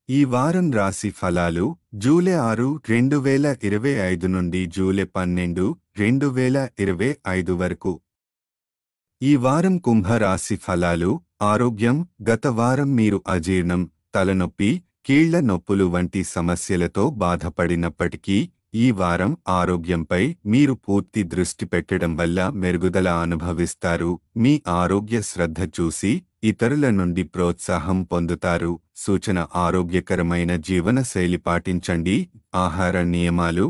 ఈ వారం రాశి ఫలాలు జూలై 6, 2025 నుండి జూలై 12, 2025 వరకు. ఈ వారం కుంభ రాశి ఫలాలు. ఆరోగ్యం. గత వారం మీరు అజీర్ణం, తలనొప్పి, కీళ్ల నొప్పులు వంటి సమస్యలతో బాధపడినప్పటికీ ఈ వారం ఆరోగ్యంపై మీరు పూర్తి దృష్టి పెట్టడం వల్ల మెరుగుదల అనుభవిస్తారు. మీ ఆరోగ్య శ్రద్ధ చూసి ఇతరుల నుండి ప్రోత్సాహం పొందుతారు. సూచన: ఆరోగ్యకరమైన జీవనశైలి పాటించండి. ఆహార నియమాలు.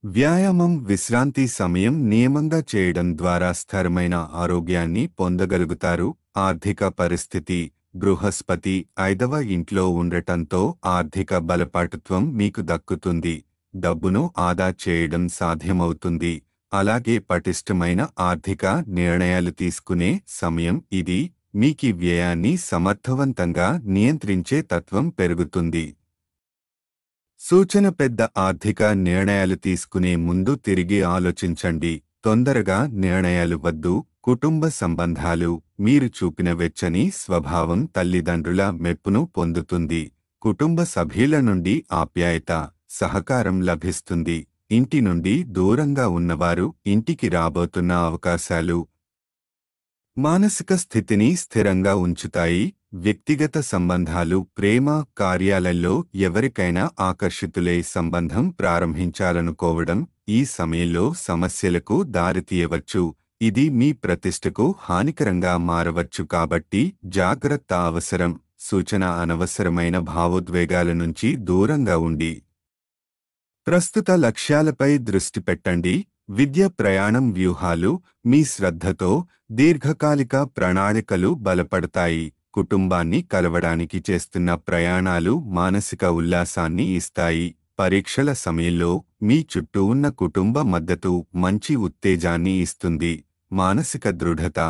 వ్యాయామం, విశ్రాంతి సమయం నియమంగా చేయడం ద్వారా స్థిరమైన ఆరోగ్యాన్ని పొందగలుగుతారు. ఆర్థిక పరిస్థితి. బృహస్పతి 5వ ఇంట్లో ఉండటంతో ఆర్థిక బలపటుత్వం మీకు దక్కుతుంది. డబ్బును ఆదా చేయడం సాధ్యమవుతుంది. అలాగే పటిష్టమైన ఆర్థిక నిర్ణయాలు తీసుకునే సమయం ఇది. మీకి వ్యయాన్ని సమర్థవంతంగా నియంత్రించే తత్వం పెరుగుతుంది. సూచన: పెద్ద ఆర్థిక నిర్ణయాలు తీసుకునే ముందు తిరిగి ఆలోచించండి. తొందరగా నిర్ణయాలు వద్దు. కుటుంబ సంబంధాలు. మీరు చూపిన వెచ్చని స్వభావం తల్లిదండ్రుల మెప్పును పొందుతుంది. కుటుంబ సభ్యుల నుండి ఆప్యాయత, సహకారం లభిస్తుంది. ఇంటి నుండి దూరంగా ఉన్నవారు ఇంటికి రాబోతున్న అవకాశాలు మానసిక స్థితిని స్థిరంగా ఉంచుతాయి. వ్యక్తిగత సంబంధాలు. ప్రేమ, కార్యాలయంలో ఎవరికైనా ఆకర్షితులై సంబంధం ప్రారంభించాలనుకోవడం ఈ సమయంలో సమస్యలకు దారితీయవచ్చు. ఇది మీ ప్రతిష్టకు హానికరంగా మారవచ్చు కాబట్టి జాగ్రత్త అవసరం. సూచన: అనవసరమైన భావోద్వేగాల నుంచి దూరంగా ఉండి ప్రస్తుత లక్ష్యాలపై దృష్టి పెట్టండి. విద్య, ప్రయాణం, వ్యూహాలు. మీ శ్రద్ధతో దీర్ఘకాలిక ప్రణాళికలు బలపడతాయి. కుటుంబాన్ని కలవడానికి చేస్తున్న ప్రయాణాలు మానసిక ఉల్లాసాన్ని ఇస్తాయి. పరీక్షల సమయంలో మీ చుట్టూ ఉన్న కుటుంబ మద్దతు మంచి ఉత్తేజాన్ని ఇస్తుంది. మానసిక దృఢత.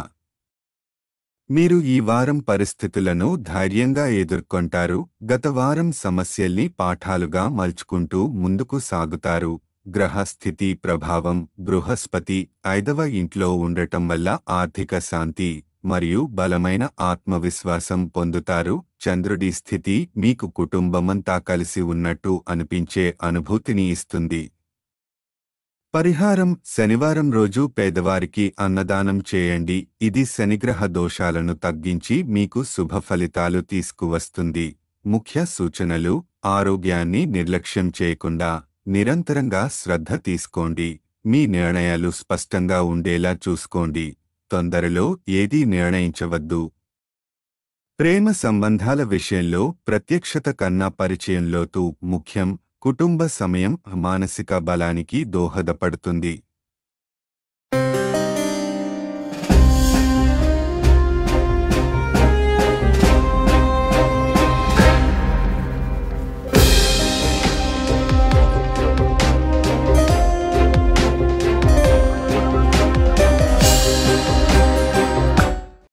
మీరు ఈ వారం పరిస్థితులను ధైర్యంగా ఎదుర్కొంటారు. గత వారం సమస్యల్ని పాఠాలుగా మలుచుకుంటూ ముందుకు సాగుతారు. గ్రహ స్థితి ప్రభావం. బృహస్పతి 5వ ఇంట్లో ఉండటం వల్ల ఆర్థిక శాంతి మరియు బలమైన ఆత్మవిశ్వాసం పొందుతారు. చంద్రుడి స్థితి మీకు కుటుంబమంతా కలిసి ఉన్నట్టు అనిపించే అనుభూతిని ఇస్తుంది. పరిహారం: శనివారం రోజు పేదవారికి అన్నదానం చేయండి. ఇది శనిగ్రహ దోషాలను తగ్గించి మీకు శుభ ఫలితాలు తీసుకువస్తుంది. ముఖ్య సూచనలు: ఆరోగ్యాన్ని నిర్లక్ష్యం చేయకుండా నిరంతరంగా శ్రద్ధ తీసుకోండి. మీ నిర్ణయాలు స్పష్టంగా ఉండేలా చూసుకోండి. తొందరలో ఏదీ నిర్ణయించవద్దు. ప్రేమ సంబంధాల విషయంలో ప్రత్యక్షత కన్నా పరిచయంలోతు ముఖ్యం. కుటుంబ సమయం మానసిక బలానికి దోహదపడుతుంది.